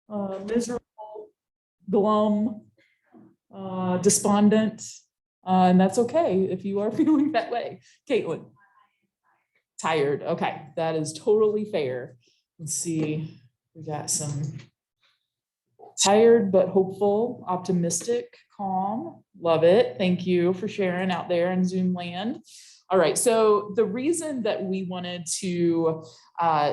miserable, glum, despondent, and that's okay if you are feeling that way. Caitlin. Tired. Okay, that is totally fair. Let's see. We got some tired but hopeful, optimistic, calm. Love it. Thank you for sharing out there in Zoom land. All right, so the reason that we wanted to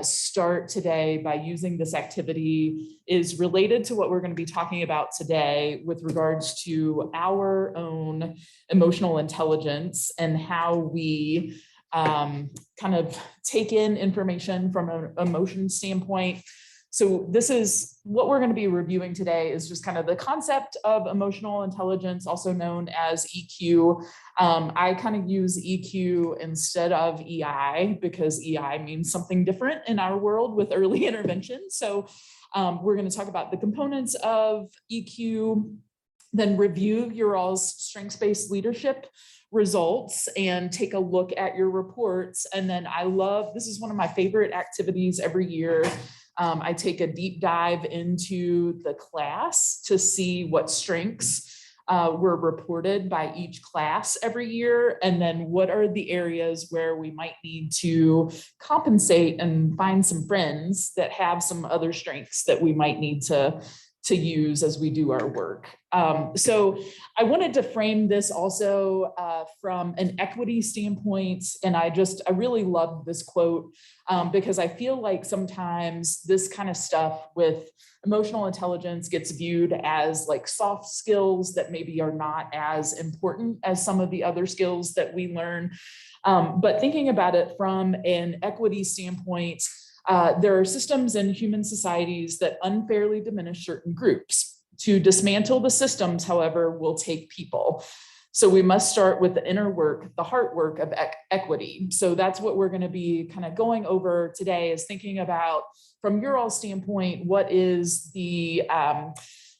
start today by using this activity is related to what we're going to be talking about today with regards to our own emotional intelligence and how we kind of take in information from an emotion standpoint. So this is what we're going to be reviewing today is just kind of the concept of emotional intelligence, also known as EQ. I kind of use EQ instead of EI because EI means something different in our world with early intervention. So we're going to talk about the components of EQ, then review your all's strengths-based leadership results and take a look at your reports. And then this is one of my favorite activities every year. I take a deep dive into the class to see what strengths were reported by each class every year. And then what are the areas where we might need to compensate and find some friends that have some other strengths that we might need to use as we do our work. So I wanted to frame this also from an equity standpoint. And I really love this quote because I feel like sometimes this kind of stuff with emotional intelligence gets viewed as like soft skills that maybe are not as important as some of the other skills that we learn. But thinking about it from an equity standpoint, there are systems in human societies that unfairly diminish certain groups. To dismantle the systems, however, will take people. So we must start with the inner work, the heart work of equity. So that's what we're going to be kind of going over today, is thinking about, from your all standpoint, what is the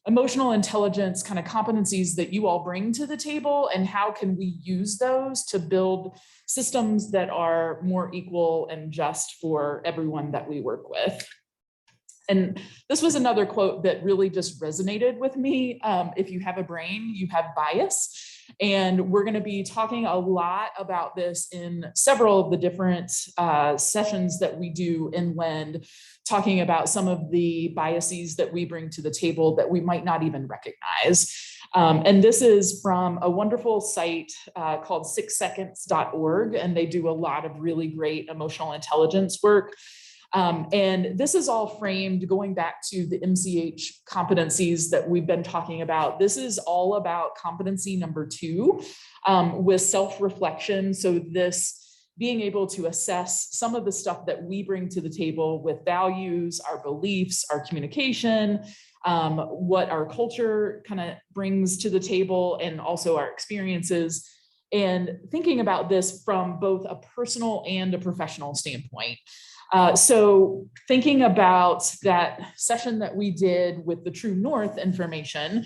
emotional intelligence kind of competencies that you all bring to the table, and how can we use those to build systems that are more equal and just for everyone that we work with. And this was another quote that really just resonated with me. If you have a brain, you have bias. And we're going to be talking a lot about this in several of the different sessions that we do in LEND, talking about some of the biases that we bring to the table that we might not even recognize. And this is from a wonderful site called 6seconds.org, and they do a lot of really great emotional intelligence work. And this is all framed going back to the MCH competencies that we've been talking about. This is all about competency number 2 with self-reflection. So this being able to assess some of the stuff that we bring to the table with values, our beliefs, our communication, what our culture kind of brings to the table, and also our experiences. And thinking about this from both a personal and a professional standpoint. So thinking about that session that we did with the True North information,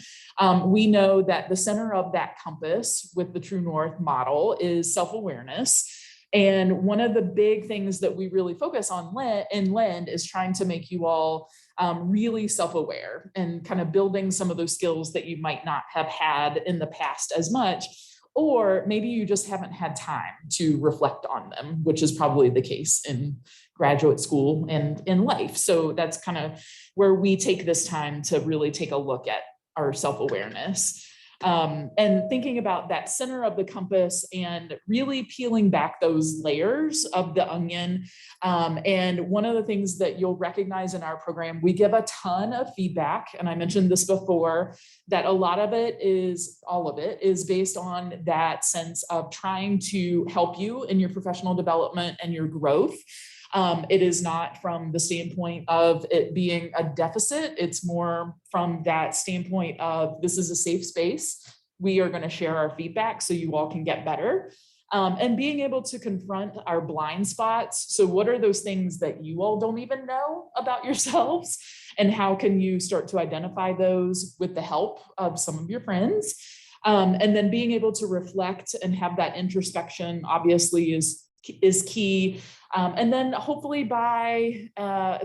we know that the center of that compass with the True North model is self-awareness. And one of the big things that we really focus on in LEND is trying to make you all really self-aware and kind of building some of those skills that you might not have had in the past as much, or maybe you just haven't had time to reflect on them, which is probably the case in graduate school and in life. So that's kind of where we take this time to really take a look at our self-awareness. And thinking about that center of the compass and really peeling back those layers of the onion. And one of the things that you'll recognize in our program, we give a ton of feedback. And I mentioned this before, that all of it is based on that sense of trying to help you in your professional development and your growth. It is not from the standpoint of it being a deficit. It's more from that standpoint of, this is a safe space. We are going to share our feedback so you all can get better. And being able to confront our blind spots. So what are those things that you all don't even know about yourselves? And how can you start to identify those with the help of some of your friends? And then being able to reflect and have that introspection obviously is key. And then hopefully by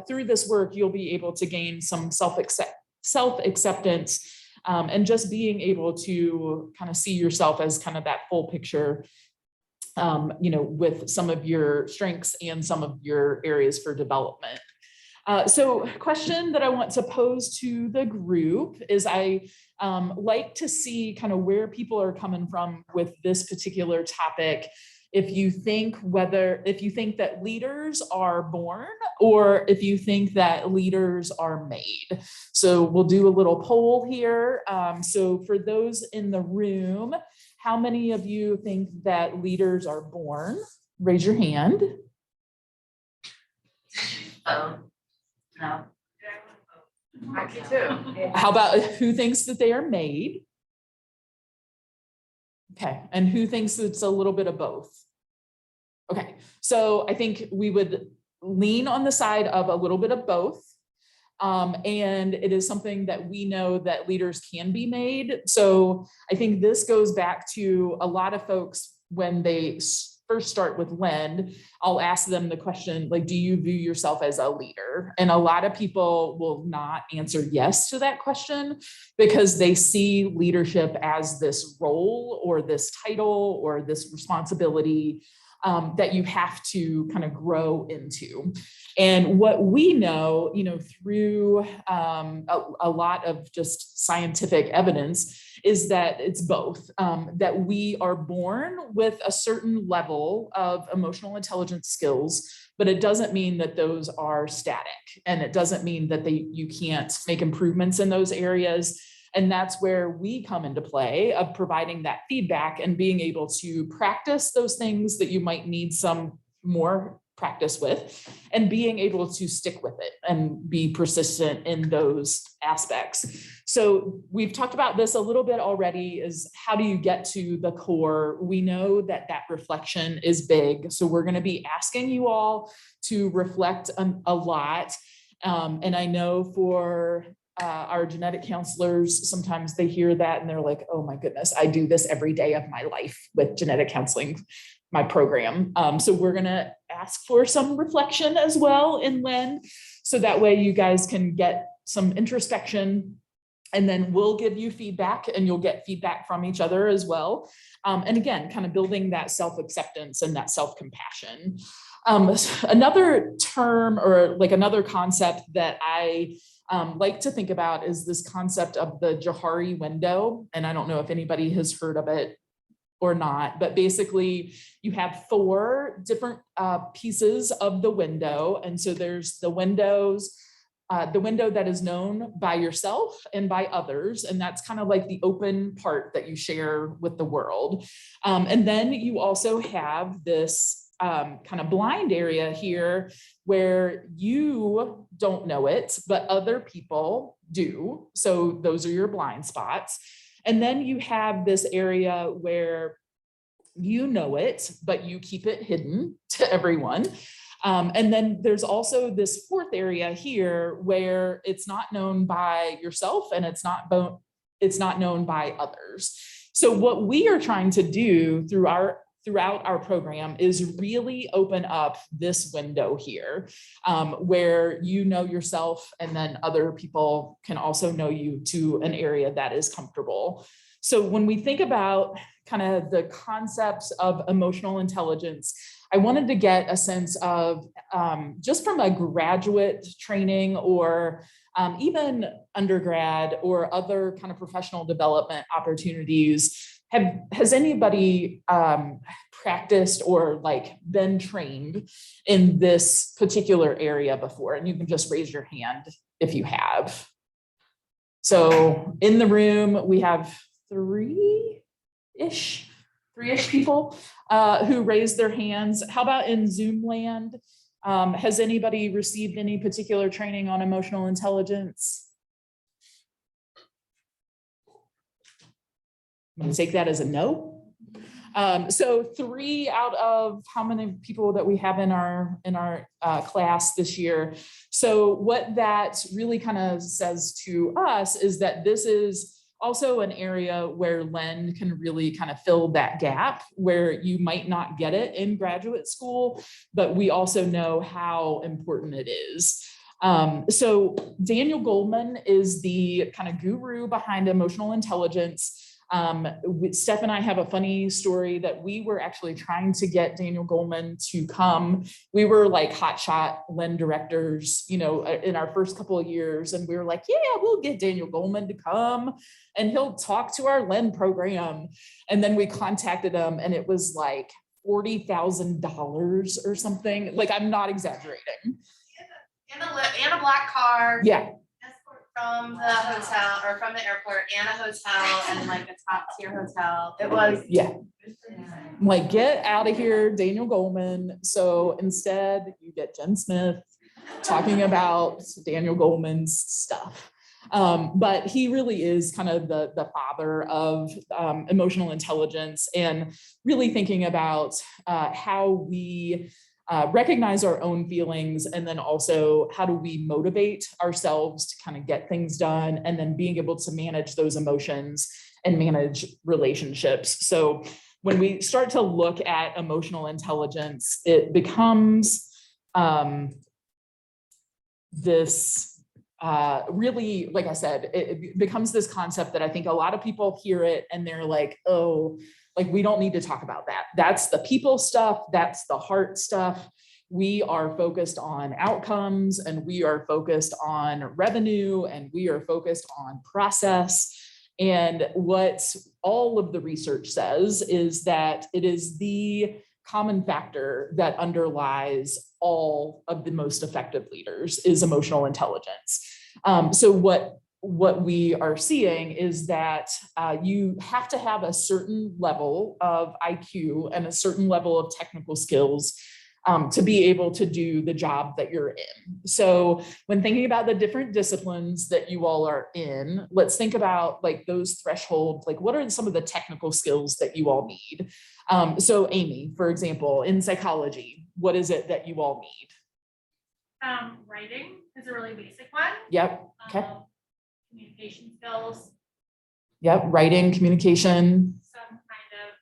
through this work, you'll be able to gain some self-acceptance and just being able to kind of see yourself as kind of that full picture, with some of your strengths and some of your areas for development. So question that I want to pose to the group is I like to see kind of where people are coming from with this particular topic. If you think that leaders are born or if you think that leaders are made. So we'll do a little poll here. So for those in the room, how many of you think that leaders are born? Raise your hand. No. I do too. How about who thinks that they are made? Okay, and who thinks it's a little bit of both? Okay, so I think we would lean on the side of a little bit of both. And it is something that we know that leaders can be made. So I think this goes back to a lot of folks when they first start with Lend, I'll ask them the question, like, do you view yourself as a leader? And a lot of people will not answer yes to that question because they see leadership as this role or this title or this responsibility that you have to kind of grow into. And what we know, through a lot of just scientific evidence is that it's both, that we are born with a certain level of emotional intelligence skills, but it doesn't mean that those are static. And it doesn't mean that you can't make improvements in those areas. And that's where we come into play of providing that feedback and being able to practice those things that you might need some more practice with and being able to stick with it and be persistent in those aspects. So we've talked about this a little bit already, is how do you get to the core? We know that reflection is big. So we're going to be asking you all to reflect a lot. And I know for our genetic counselors, sometimes they hear that and they're like, oh my goodness, I do this every day of my life with genetic counseling, my program. So we're gonna ask for some reflection as well in Lend, so that way you guys can get some introspection, and then we'll give you feedback and you'll get feedback from each other as well. And again, kind of building that self-acceptance and that self-compassion. Another term or like another concept that I like to think about is this concept of the Johari window. And I don't know if anybody has heard of it or not, but basically you have 4 different pieces of the window. And so there's the window that is known by yourself and by others. And that's kind of like the open part that you share with the world. And then you also have this kind of blind area here where you don't know it, but other people do. So those are your blind spots. And then you have this area where you know it, but you keep it hidden to everyone. And then there's also this 4th area here where it's not known by yourself and it's not known by others. So what we are trying to do throughout our program is really open up this window here, where you know yourself and then other people can also know you to an area that is comfortable. So when we think about kind of the concepts of emotional intelligence, I wanted to get a sense of just from a graduate training or even undergrad or other kind of professional development opportunities, has anybody practiced or like been trained in this particular area before? And you can just raise your hand if you have. So in the room, we have three-ish people who raised their hands. How about in Zoom land? Has anybody received any particular training on emotional intelligence? I'm going to take that as a no. So 3 out of how many people that we have in our class this year. So what that really kind of says to us is that this is also an area where Len can really kind of fill that gap where you might not get it in graduate school, but we also know how important it is. So Daniel Goleman is the kind of guru behind emotional intelligence. Steph and I have a funny story that we were actually trying to get Daniel Goleman to come. We were like hotshot Len directors, you know, in our first couple of years. And we were like, yeah, we'll get Daniel Goleman to come and he'll talk to our Len program. And then we contacted him and it was like $40,000 or something. Like, I'm not exaggerating. And a black car. Yeah. Escort from the hotel or from the airport and a hotel and like a top tier hotel. It was. Yeah. Like, get out of here, Daniel Goleman. So instead you get Jen Smith talking about Daniel Goleman's stuff. But he really is kind of the father of emotional intelligence and really thinking about how we recognize our own feelings, and then also how do we motivate ourselves to kind of get things done, and then being able to manage those emotions and manage relationships. So when we start to look at emotional intelligence, it becomes this really, like I said, it becomes this concept that I think a lot of people hear it and they're like, oh, like, we don't need to talk about that. That's the people stuff. That's the heart stuff. We are focused on outcomes and we are focused on revenue and we are focused on process. And what all of the research says is that it is the common factor that underlies all of the most effective leaders is emotional intelligence. So what we are seeing is that you have to have a certain level of IQ and a certain level of technical skills to be able to do the job that you're in. So when thinking about the different disciplines that you all are in, let's think about like those thresholds, like what are some of the technical skills that you all need? So Amy, for example, in psychology, what is it that you all need? Writing is a really basic one. Yep, okay. Communication skills, Yep, writing, communication. some kind of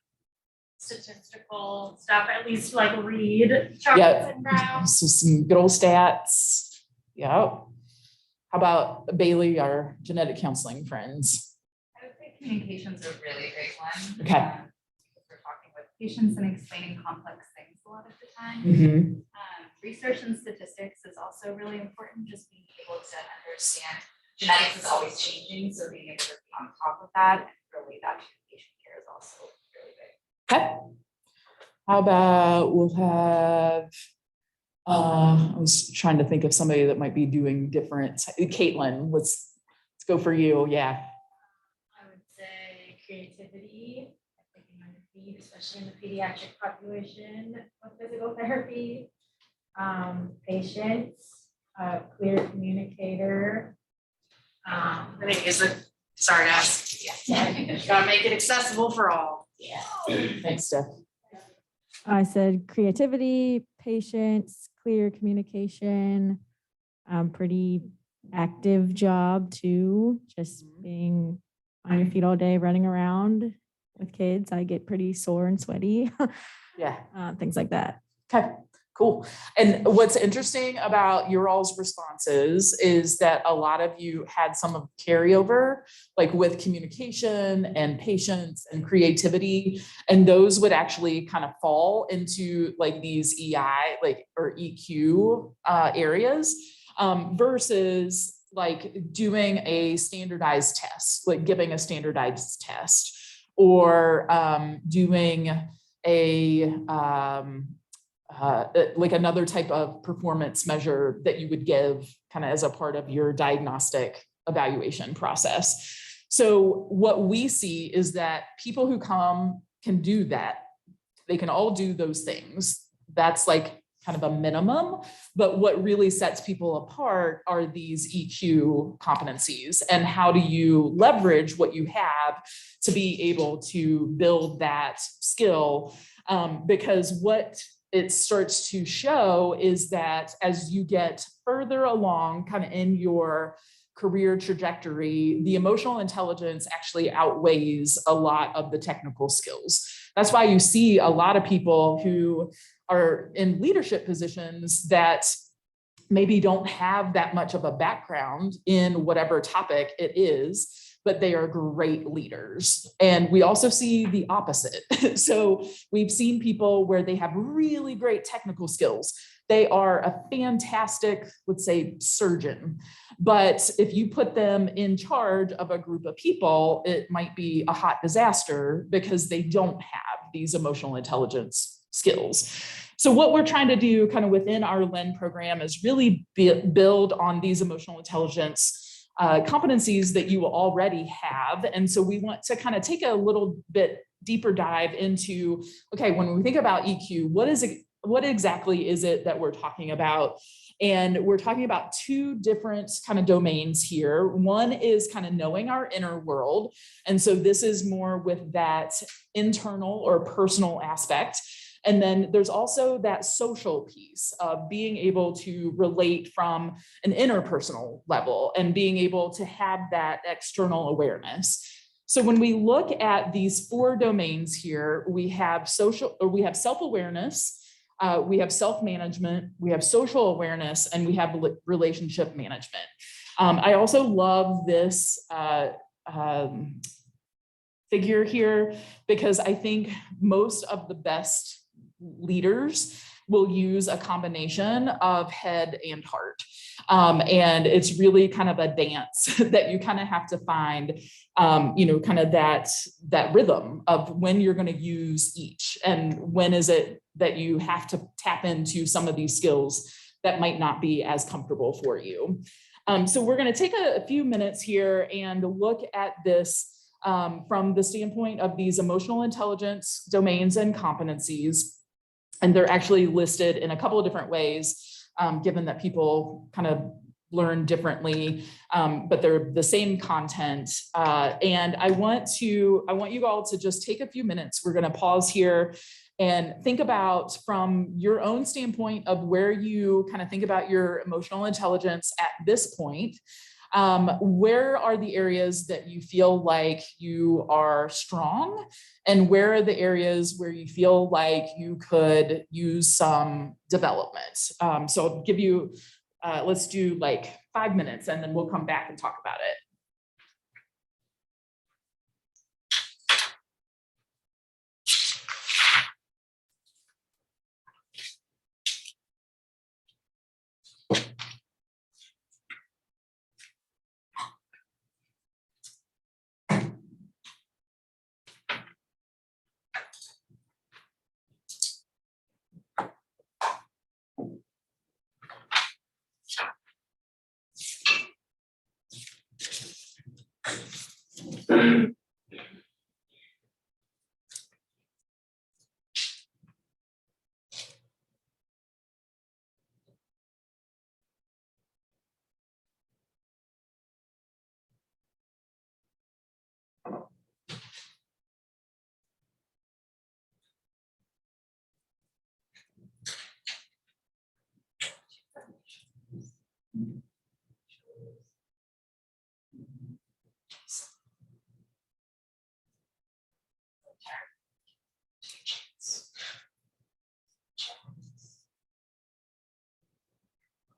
statistical stuff, at least like read charts Yep. and graphs. So some good old stats. Yep. How about Bailey, our genetic counseling friends? I would say communication's a really great one. Okay. Because we're talking with patients and explaining complex things a lot of the time. Mm-hmm. Research and statistics is also really important, just being able to understand genetics is always changing, so being able to be on top of that and relate that to patient care is also really big. Okay. How about we'll have, I was trying to think of somebody that might be doing different. Caitlin, let's go for you. Yeah. I would say creativity, I think in my feed, especially in the pediatric population with physical therapy. Patience, clear communicator. I think is a, sorry guys. Yeah. Gotta make it accessible for all. Yeah. Thanks, Steph. I said creativity, patience, clear communication, pretty active job too, just being on your feet all day, running around with kids. I get pretty sore and sweaty, Yeah. things like that. Okay, cool. And what's interesting about your all's responses is that a lot of you had some of carryover, like with communication and patience and creativity, and those would actually kind of fall into like these EI, like, or EQ areas, versus like doing a standardized test, like giving a standardized test, or doing a like another type of performance measure that you would give kind of as a part of your diagnostic evaluation process. So what we see is that people who come can do that. They can all do those things. That's like kind of a minimum, but what really sets people apart are these EQ competencies, and how do you leverage what you have to be able to build that skill? Because what it starts to show is that as you get further along kind of in your career trajectory, the emotional intelligence actually outweighs a lot of the technical skills. That's why you see a lot of people who are in leadership positions that maybe don't have that much of a background in whatever topic it is, but they are great leaders. And we also see the opposite. So we've seen people where they have really great technical skills. They are a fantastic, let's say, surgeon. But if you put them in charge of a group of people, it might be a hot disaster because they don't have these emotional intelligence skills. So what we're trying to do kind of within our LEN program is really build on these emotional intelligence competencies that you already have. And so we want to kind of take a little bit deeper dive into, okay, when we think about EQ, what exactly is it that we're talking about? And we're talking about two different kind of domains here. One is kind of knowing our inner world. And so this is more with that internal or personal aspect. And then there's also that social piece of being able to relate from an interpersonal level and being able to have that external awareness. So when we look at these four domains here, we have self-awareness, we have self-management, we have social awareness, and we have relationship management. I also love this figure here because I think most of the best leaders will use a combination of head and heart. And it's really kind of a dance that you kind of have to find, kind of that rhythm of when you're going to use each and when is it that you have to tap into some of these skills that might not be as comfortable for you. So we're going to take a few minutes here and look at this from the standpoint of these emotional intelligence domains and competencies. And they're actually listed in a couple of different ways, given that people kind of learn differently, but they're the same content. And I want you all to just take a few minutes. We're going to pause here and think about, from your own standpoint of where you kind of think about your emotional intelligence at this point, where are the areas that you feel like you are strong, and where are the areas where you feel like you could use some development? So I'll give you, let's do like 5 minutes and then we'll come back and talk about it.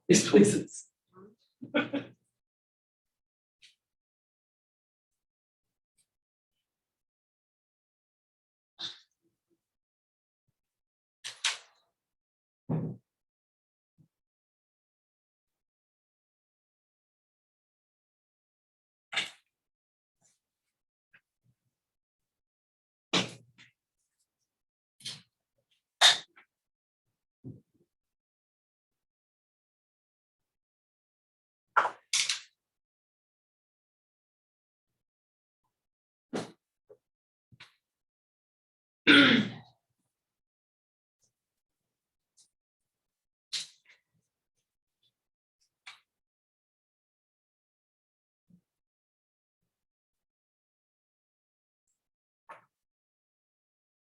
These places.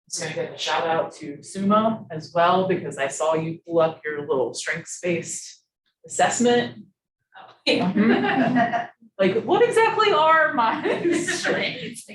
Just gonna give a shout out to Suma as well, because I saw you pull up your little strengths-based assessment. Oh. Like, what exactly are my strengths?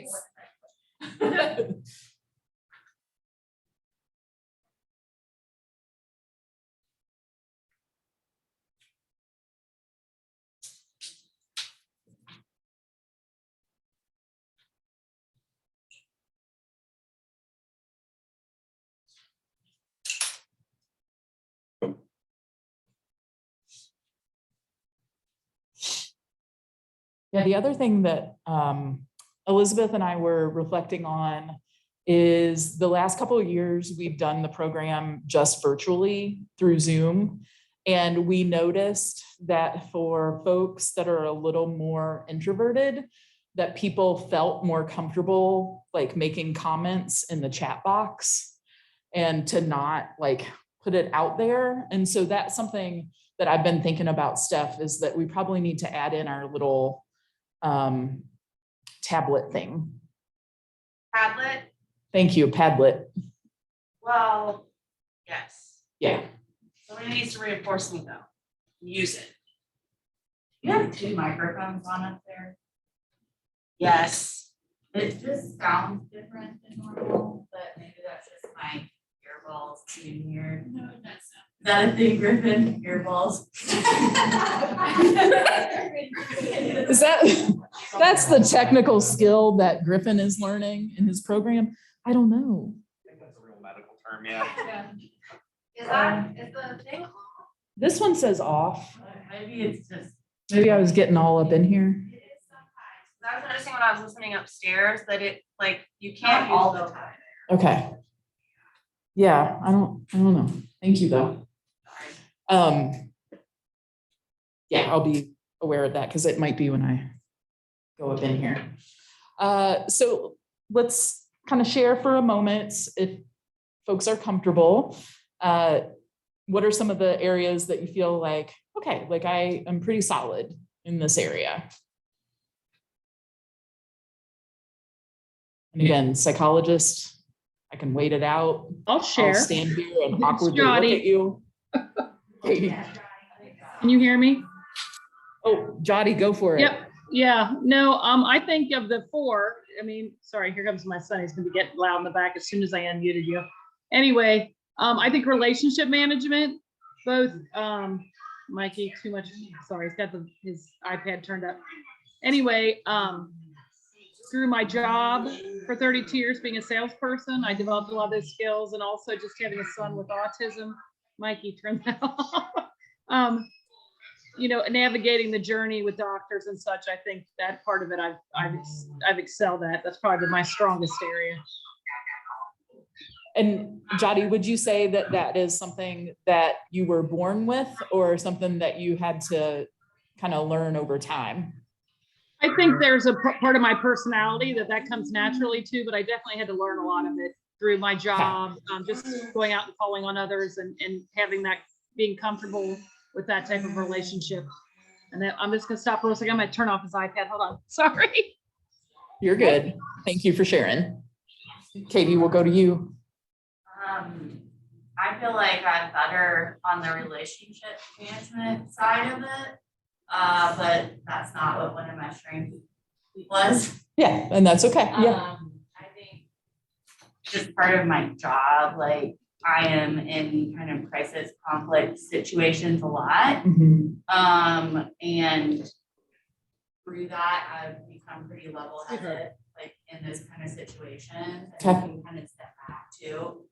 Yeah, the other thing that Elizabeth and I were reflecting on is the last couple of years, we've done the program just virtually through Zoom. And we noticed that for folks that are a little more introverted, that people felt more comfortable like making comments in the chat box and to not like put it out there. And so that's something that I've been thinking about, Steph, is that we probably need to add in our little tablet thing. Padlet, Thank you, Padlet. well, yes. Yeah. Somebody needs to reinforce me though. Use it. You have 2 microphones on up there. Yes. It just sounds different than normal, but maybe that's just my earballs being here. No, that's Is that a thing, Griffin? Earballs? Is that's the technical skill that Griffin is learning in his program? I don't know. I think that's a real medical term, yeah. Is the thing on? This one says off. Maybe it's just. Maybe I was getting all up in here. It is sometimes. I was noticing when I was listening upstairs that it, like, you can't Not all use the the time. Okay. Yeah, I don't know. Thank you though. Yeah, I'll be aware of that because it might be when I go up in here. So let's kind of share for a moment, if folks are comfortable. What are some of the areas that you feel like, okay, like I am pretty solid in this area? And again, psychologist, I can wait it out. I'll I'll share. stand here and It's awkwardly look Jotty. at you. Katie. Can you hear me? Oh, Jotty, go for it. Yep. Yeah, no, I think of the 4, I mean, sorry, here comes my son. He's gonna be getting loud in the back as soon as I unmuted you. Anyway, I think relationship management, both, Mikey, too much, sorry, he's got his iPad turned up. Anyway, through my job for 32 years being a salesperson, I developed a lot of those skills, and also just having a son with autism. Mikey, turn that off. You know, navigating the journey with doctors and such, I think that part of it I've excelled at. That's probably my strongest area. And Jotty, would you say that that is something that you were born with or something that you had to kind of learn over time? I think there's a part of my personality that comes naturally too, but I definitely had to learn a lot of it through my job, just going out and calling on others and having that, being comfortable with that type of relationship. And then I'm just gonna stop for a second. I'm gonna turn off his iPad. Hold on. Sorry. You're good. Thank you for sharing. Katie, we'll go to you. I feel like I'm better on the relationship management side of it. But that's not what one of my strengths was. Yeah, and that's okay. Yeah. I think just part of my job, like I am in kind of crisis conflict situations a lot. Mhm. And through that, I've become pretty level-headed, like in this kind of situations, and I can kind of step back too.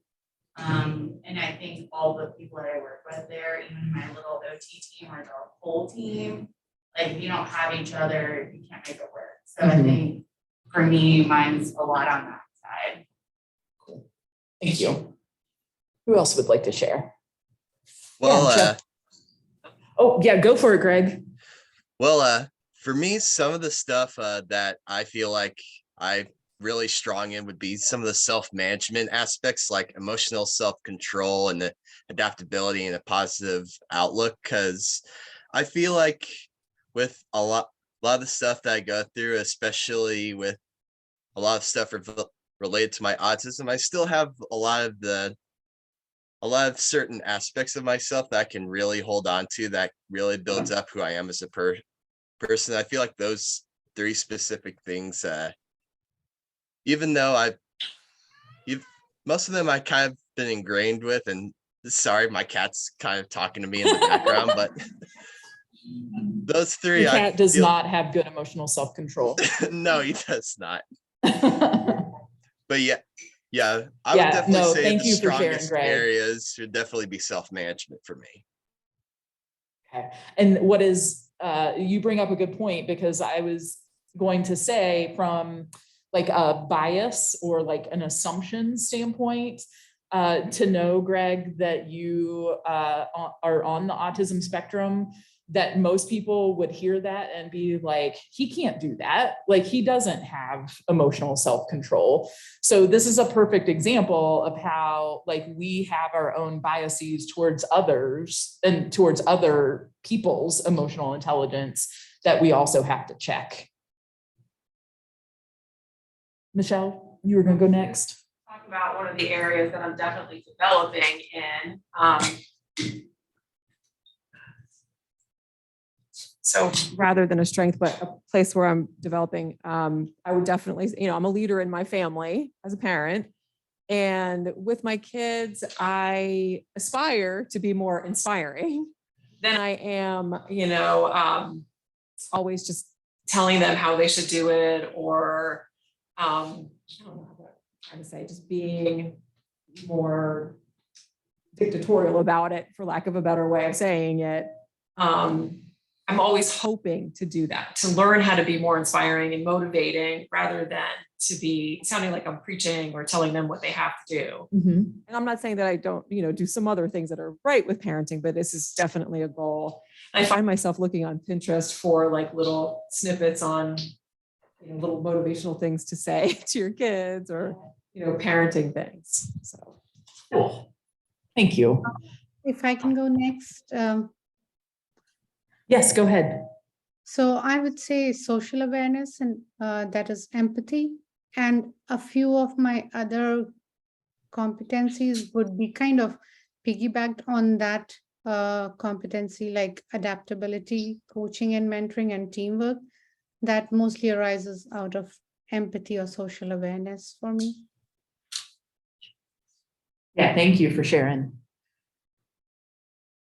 And I think all the people that I work with there, even my little OT team or the whole team, like if you don't have each other, you can't make it work. So I think for me, mine's a lot on that side. Thank you. Who else would like to share? Well, Yeah, Oh, yeah, go for it, Greg. for me, some of the stuff that I feel like I really strong in would be some of the self-management aspects, like emotional self-control and the adaptability and a positive outlook. Because I feel like with a lot of the stuff that I go through, especially with a lot of stuff related to my autism, I still have a lot of certain aspects of myself that I can really hold on to that really builds up who I am as a person person. I feel like those three specific things, even though most of them I kind of been ingrained with, and sorry, my cat's kind of talking to me in the background, but those three, Your I cat does feel- not have good emotional self-control. no, he does not. But yeah, I would Yeah, definitely no, say thank the you for sharing, strongest Greg. areas should definitely be self-management for me. Okay. And what is, you bring up a good point, because I was going to say from like a bias or like an assumption standpoint, to know, Greg, that you are on the autism spectrum, that most people would hear that and be like, he can't do that. Like, he doesn't have emotional self-control. So this is a perfect example of how like we have our own biases towards others and towards other people's emotional intelligence that we also have to check. Michelle, you were gonna go next. Talk about one of the areas that I'm definitely developing in. So rather than a strength, but a place where I'm developing, I would definitely, I'm a leader in my family as a parent. And with my kids, I aspire to be more inspiring than I am, always just telling them how they should do it, or I don't know what I'm trying to say, just being more dictatorial about it, for lack of a better way of saying it. I'm always hoping to do that, to learn how to be more inspiring and motivating rather than to be sounding like I'm preaching or telling them what they have to do. And I'm not saying that I don't, do some other things that are right with parenting, but this is definitely a goal. I find myself looking on Pinterest for like little snippets on, little motivational things to say to your kids, or, parenting things. So. Cool. Thank you. If I can go next. Yes, go ahead. So I would say social awareness, and that is empathy. And a few of my other competencies would be kind of piggybacked on that competency, like adaptability, coaching and mentoring, and teamwork. That mostly arises out of empathy or social awareness for me. Yeah, thank you for sharing.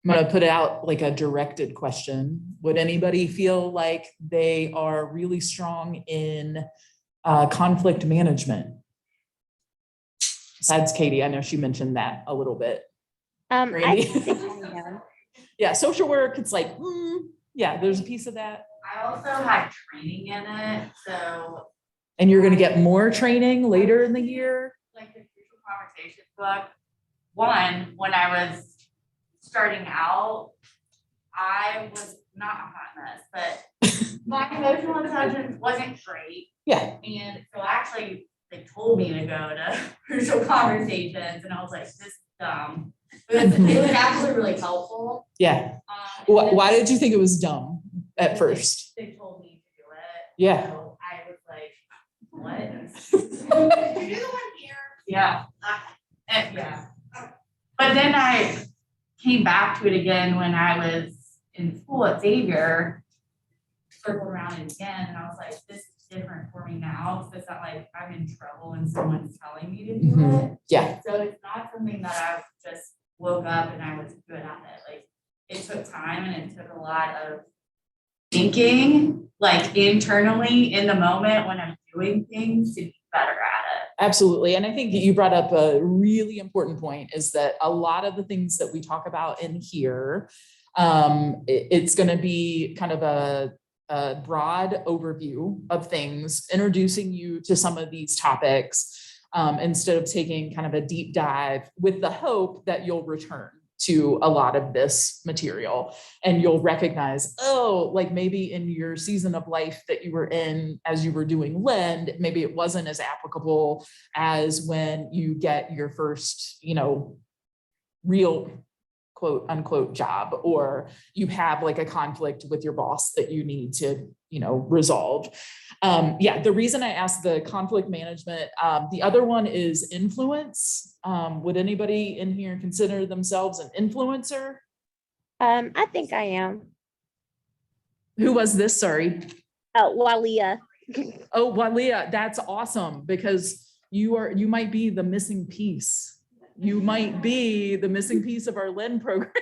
I'm going to put out like a directed question. Would anybody feel like they are really strong in conflict management? Besides Katie, I know she mentioned that a little bit. Randy? Yeah, social work, it's like, yeah, there's a piece of that. I also had training in it, so And you're going to get more training later in the year? like the Crucial Conversations book, when I was starting out, I was not a hot mess, but my emotional intelligence wasn't great. Yeah. And so actually, they told me to go to Crucial Conversations, and I was like, this is dumb. But it was actually really helpful. Yeah. And then Why did you think it was dumb at first? They told me to do it. Yeah. So I was like, what? You're the one here. Yeah. Yeah. But then I came back to it again when I was in school at Xavier, circled around it again, and I was like, this is different for me now. So it's not like I'm in trouble and someone's telling me to do it. Yeah. So it's not something that I just woke up and I was good at it. Like, it took time and it took a lot of thinking, like internally in the moment when I'm doing things, to be better at it. Absolutely. And I think you brought up a really important point, is that a lot of the things that we talk about in here, it's going to be kind of a broad overview of things, introducing you to some of these topics, instead of taking kind of a deep dive, with the hope that you'll return to a lot of this material and you'll recognize, oh, like maybe in your season of life that you were in as you were doing Lend, maybe it wasn't as applicable as when you get your first, real quote unquote job, or you have like a conflict with your boss that you need to, resolve. Yeah, the reason I asked the conflict management, the other one is influence. Would anybody in here consider themselves an influencer? I think I am. Who was this? Sorry. Walia. Oh, Walia, that's awesome because you might be the missing piece. You might be the missing piece of our LEND program.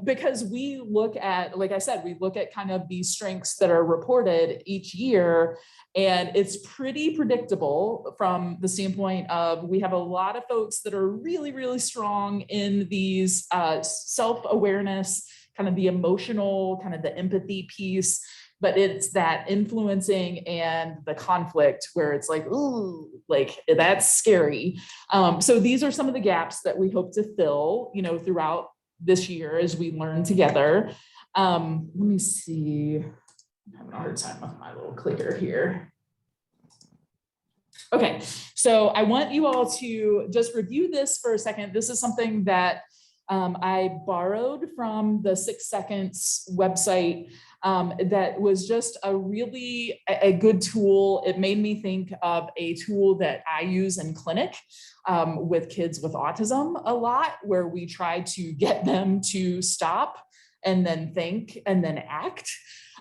Because we look at, like I said, we look at kind of these strengths that are reported each year, and it's pretty predictable from the standpoint of we have a lot of folks that are really, really strong in these self-awareness, kind of the emotional, kind of the empathy piece, but it's that influencing and the conflict where it's like, ooh, like that's scary. So these are some of the gaps that we hope to fill, you know, throughout this year as we learn together. Let me see. I'm having a hard time with my little clicker here. Okay, so I want you all to just review this for a second. This is something that I borrowed from the 6 Seconds website. That was just a really a good tool. It made me think of a tool that I use in clinic with kids with autism a lot, where we try to get them to stop and then think and then act.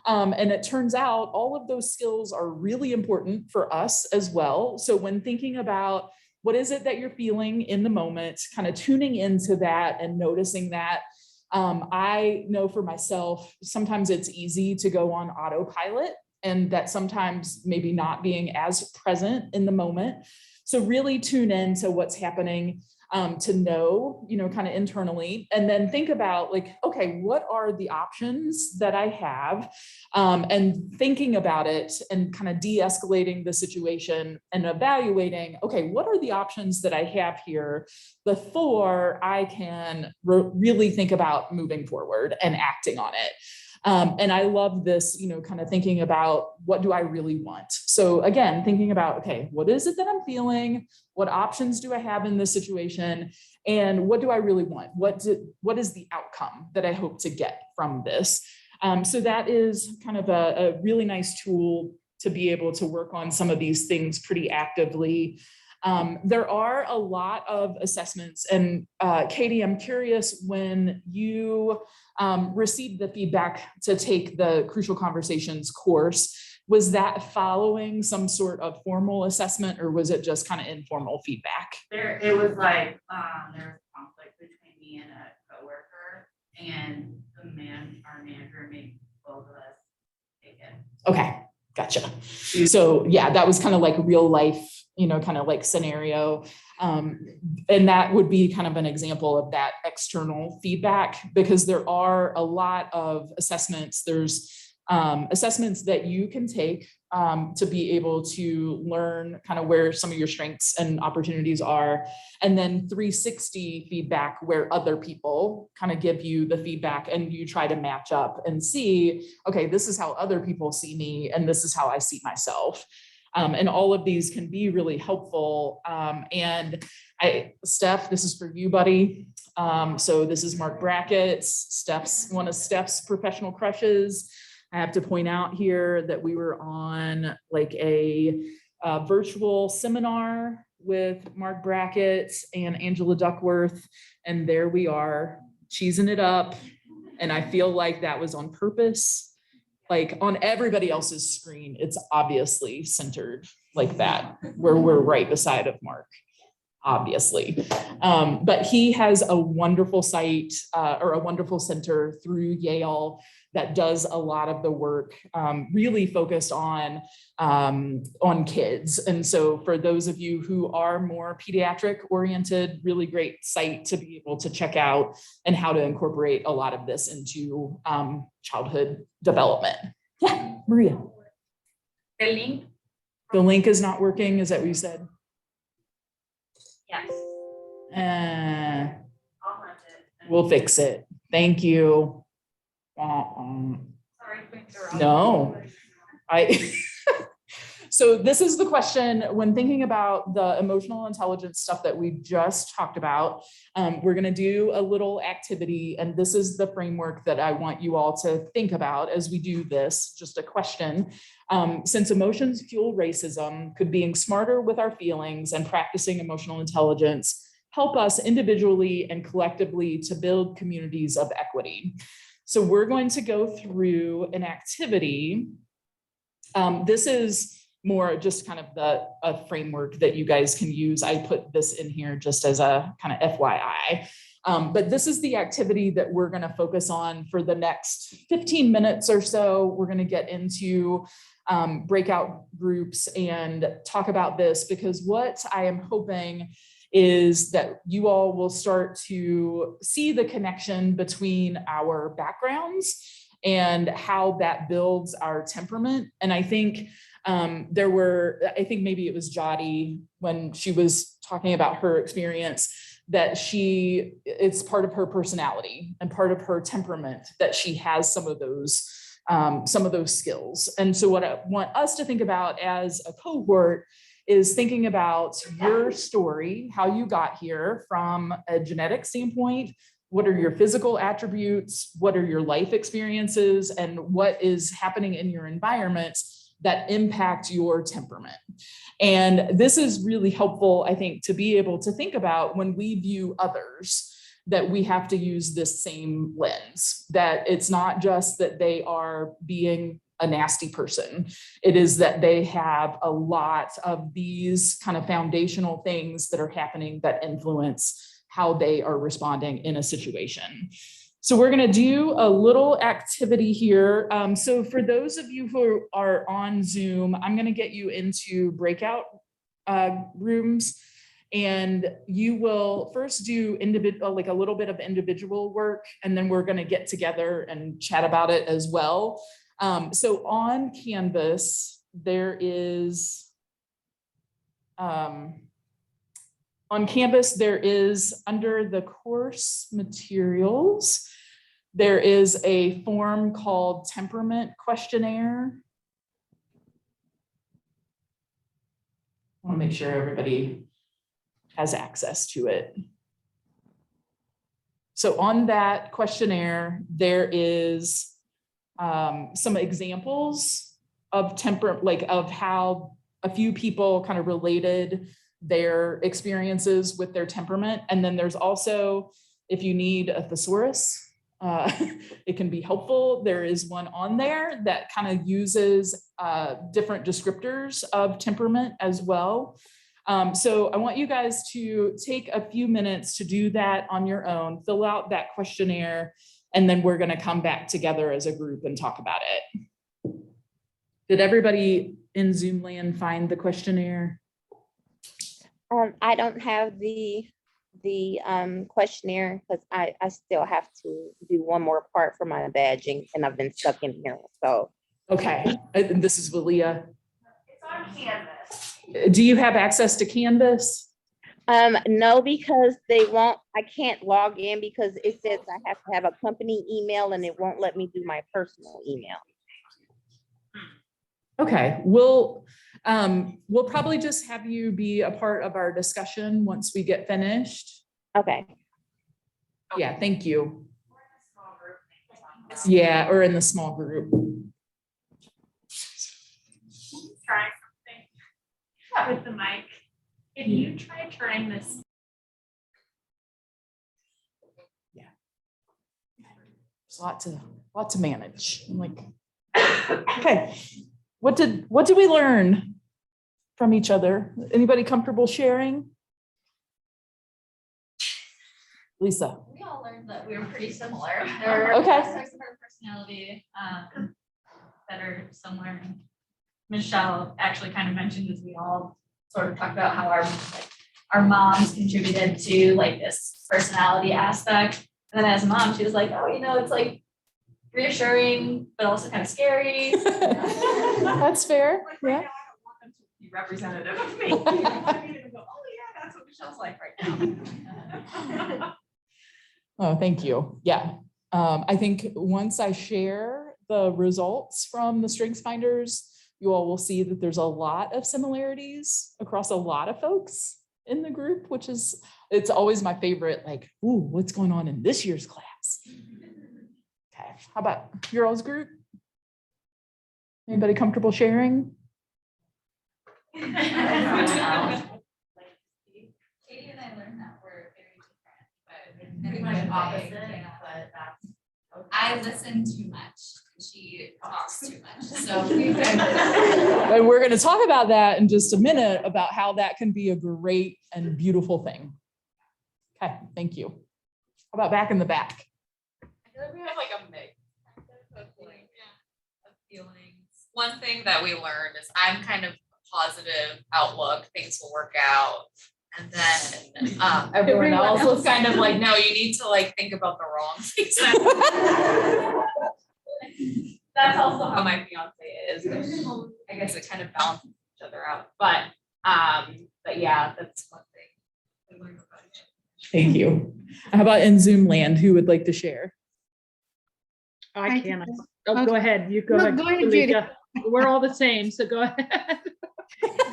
And it turns out all of those skills are really important for us as well. So when thinking about what is it that you're feeling in the moment, kind of tuning into that and noticing that. I know for myself, sometimes it's easy to go on autopilot, and that sometimes maybe not being as present in the moment. So really tune in to what's happening, to know, you know, kind of internally, and then think about like, okay, what are the options that I have, and thinking about it and kind of de-escalating the situation and evaluating, okay, what are the options that I have here before I can really think about moving forward and acting on it. And I love this, you know, kind of thinking about what do I really want? So again, thinking about, okay, what is it that I'm feeling? What options do I have in this situation? And what do I really want? What is the outcome that I hope to get from this? So that is kind of a really nice tool to be able to work on some of these things pretty actively. There are a lot of assessments, and Katie, I'm curious, when you received the feedback to take the Crucial Conversations course, was that following some sort of formal assessment, or was it just kind of informal feedback? It was like, there was conflict between me and a coworker, and our manager made both of us take it. Okay, gotcha. So yeah, that was kind of like real life, you know, kind of like scenario. And that would be kind of an example of that external feedback, because there are a lot of assessments. There's assessments that you can take to be able to learn kind of where some of your strengths and opportunities are. And then 360 feedback, where other people kind of give you the feedback and you try to match up and see, okay, this is how other people see me and this is how I see myself. And all of these can be really helpful. And Steph, this is for you, buddy. So this is Mark Brackett's, one of Steph's professional crushes. I have to point out here that we were on like a virtual seminar with Mark Brackett and Angela Duckworth. And there we are, cheesing it up. And I feel like that was on purpose. Like on everybody else's screen, it's obviously centered like that, where we're right beside of Mark, obviously. But he has a wonderful site or a wonderful center through Yale that does a lot of the work, really focused on kids. And so for those of you who are more pediatric oriented, really great site to be able to check out and how to incorporate a lot of this into childhood development. Yeah, Maria. The link is not working, is that what you said? Yes. I'll have it. We'll fix it. Thank you. Sorry to interrupt. No, so this is the question when thinking about the emotional intelligence stuff that we just talked about. We're going to do a little activity, and this is the framework that I want you all to think about as we do this. Just a question. Since emotions fuel racism, could being smarter with our feelings and practicing emotional intelligence help us individually and collectively to build communities of equity? So we're going to go through an activity. This is more just kind of a framework that you guys can use. I put this in here just as a kind of FYI. But this is the activity that we're going to focus on for the next 15 minutes or so. We're going to get into breakout groups and talk about this, because what I am hoping is that you all will start to see the connection between our backgrounds and how that builds our temperament. And I think I think maybe it was Jody when she was talking about her experience, that it's part of her personality and part of her temperament that she has some of those skills. And so what I want us to think about as a cohort is thinking about your story, how you got here from a genetic standpoint. What are your physical attributes? What are your life experiences? And what is happening in your environment that impact your temperament? And this is really helpful, I think, to be able to think about when we view others, that we have to use this same lens, that it's not just that they are being a nasty person. It is that they have a lot of these kind of foundational things that are happening that influence how they are responding in a situation. So we're going to do a little activity here. So for those of you who are on Zoom, I'm going to get you into breakout rooms, and you will first do like a little bit of individual work, and then we're going to get together and chat about it as well. So on Canvas, there is under the course materials, there is a form called temperament questionnaire. I want to make sure everybody has access to it. So on that questionnaire, there is some examples of of how a few people kind of related their experiences with their temperament. And then there's also, if you need a thesaurus, it can be helpful. There is one on there that kind of uses different descriptors of temperament as well. So I want you guys to take a few minutes to do that on your own, fill out that questionnaire, and then we're going to come back together as a group and talk about it. Did everybody in Zoom land find the questionnaire? I don't have the questionnaire because I still have to do one more part for my badging, and I've been stuck in here. So Okay, and this is Valia. It's on Canvas. Do you have access to Canvas? no, because I can't log in because it says I have to have a company email and it won't let me do my personal email. Okay, we'll probably just have you be a part of our discussion once we get finished. Okay. Yeah, thank you. Yeah, or in the small group. Try something with the mic. If you try turning this. There's a lot to manage. I'm like, okay, what did we learn from each other? Anybody comfortable sharing? Lisa. We all learned that we were pretty similar. There are Okay. aspects of our personality that are similar. Michelle actually kind of mentioned as we all sort of talked about how our moms contributed to like this personality aspect. And then as a mom, she was like, oh, it's like reassuring, but also kind of scary. That's fair. Like right Yeah. now, I don't want them to be representative of me. I need to go, oh yeah, that's what Michelle's like right now. Oh, thank you. Yeah. I think once I share the results from the StrengthsFinders, you all will see that there's a lot of similarities across a lot of folks in the group, it's always my favorite, like, ooh, what's going on in this year's class? Okay, how about your all's group? Anybody comfortable sharing? Katie and I learned that we're very different, but Pretty much opposite, but that's I listen too much. She talks too much, so. And we're going to talk about that in just a minute, about how that can be a great and beautiful thing. Okay, thank you. How about back in the back? I feel like we have like a mix of feelings. One thing that we learned is I'm kind of positive outlook, things will work out. And then everyone else was kind of like, no, you need to like think about the wrong things. That's also how my fiance is. I guess it kind of balances each other out. But yeah, that's one thing we learned about each other. Thank you. How about in Zoom land? Who would like to share? I can- can. Oh, go ahead. You go No, ahead. go ahead, Judy. Tamika. We're all the same, so go ahead.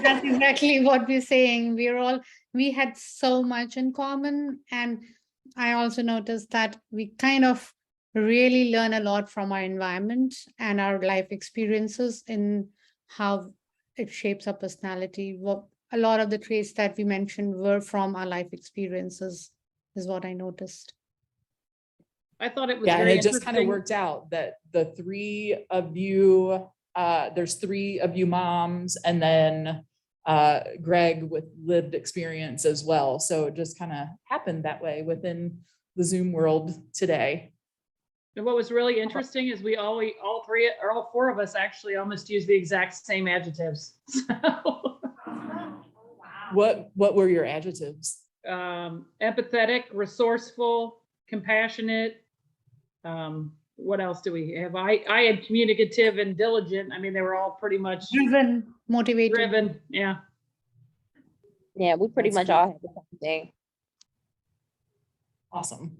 That's exactly what we're saying. We had so much in common. And I also noticed that we kind of really learn a lot from our environment and our life experiences in how it shapes our personality. A lot of the traits that we mentioned were from our life experiences, is what I noticed. I thought it was Yeah, and very it just kind of interesting. worked out that the three of you, there's three of you moms, and then Greg with lived experience as well. So it just kind of happened that way within the Zoom world today. And what was really interesting is we all three or all four of us actually almost use the exact same adjectives. What were your adjectives? Empathetic, resourceful, compassionate. What else do we have? I had communicative and diligent. I mean, they were all pretty much Driven, motivated. driven. Yeah. Yeah, we pretty That's much all have the same thing. Awesome.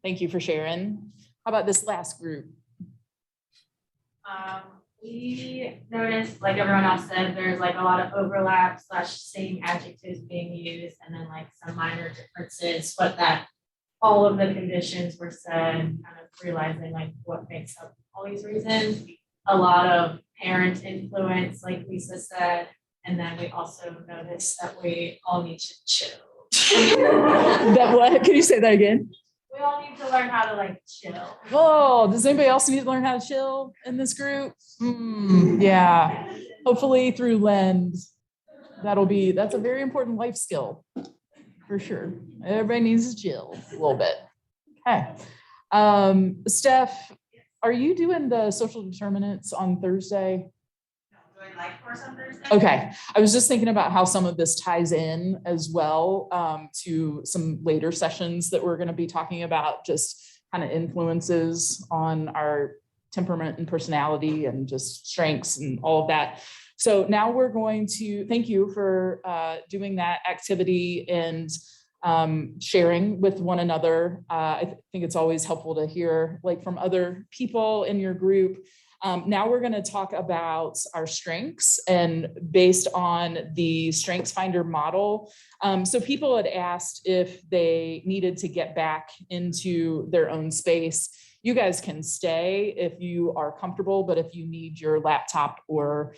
Thank you for sharing. How about this last group? We noticed, like everyone else said, there's like a lot of overlap / same adjectives being used, and then like some minor differences, but that all of the conditions were said, kind of realizing like what makes up all these reasons. A lot of parent influence, like Lisa said, and then we also noticed that we all need to chill. That what? Can you say that again? We all need to learn how to like chill. Oh, does anybody else need to learn how to chill in this group? Yeah, hopefully through Lend. That's a very important life skill for sure. Everybody needs to chill a little bit. Okay. Steph, are you doing the social determinants on Thursday? Doing life course on Thursday? Okay, I was just thinking about how some of this ties in as well to some later sessions that we're going to be talking about, just kind of influences on our temperament and personality and just strengths and all of that. So now we're going to thank you for doing that activity and sharing with one another. I think it's always helpful to hear like from other people in your group. Now we're going to talk about our strengths and based on the Strengths Finder model. So people had asked if they needed to get back into their own space. You guys can stay if you are comfortable, but if you need your laptop or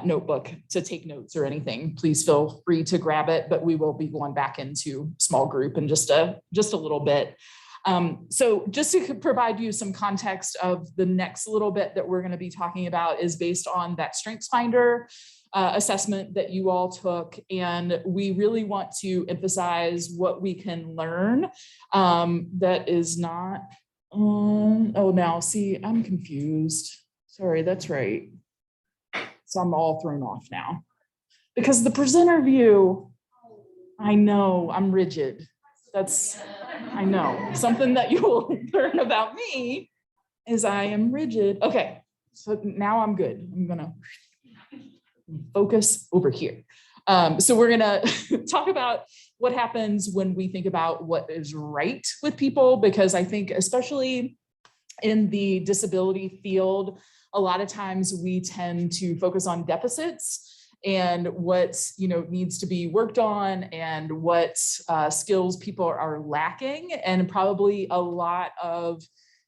notebook to take notes or anything, please feel free to grab it, but we will be going back into small group in just a little bit. So just to provide you some context of the next little bit that we're going to be talking about is based on that Strengths Finder assessment that you all took. And we really want to emphasize what we can learn that is not, oh, now see, I'm confused. Sorry, that's right. So I'm all thrown off now because the presenter view, I know I'm rigid. I know, something that you will learn about me is I am rigid. Okay, so now I'm good. I'm gonna focus over here. So we're gonna talk about what happens when we think about what is right with people, because I think especially in the disability field, a lot of times we tend to focus on deficits and what needs to be worked on and what skills people are lacking, and probably a lot of